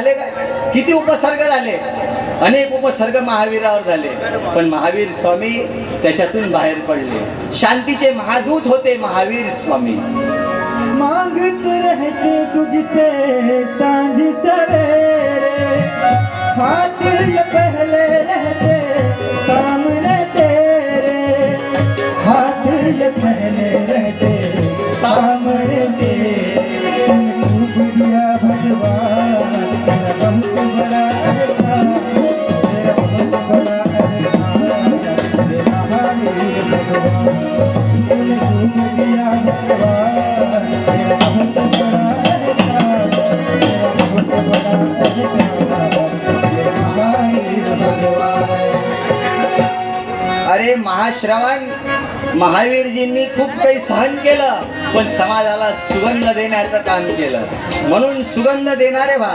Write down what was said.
झाले का? किती उपसर्ग झाले? अनेक उपसर्ग महावीरावर झाले, पण महावीर स्वामी त्याच्यातून बाहेर पडले. शांतीचे महादूत होते महावीर स्वामी. मांगते रहते तुझसे सांझ सवेरे, हाथ ये पहले रहते सामने तेरे, हाथ ये पहले रहते सामने तेरे. तूने दिया भगवान तेरा बहुत बड़ा एहसान, तेरा बहुत बड़ा एहसान, तेरा महावीर भगवान. तूने दिया भगवान तेरा बहुत बड़ा एहसान, तेरा बहुत बड़ा एहसान, तेरा महावीर भगवान. अरे महाश्रवण, महावीरजींनी खूप काही सहन केलं, पण समाजाला सुगंध देण्याचं काम केलं. म्हणून सुगंध देणारे व्हा.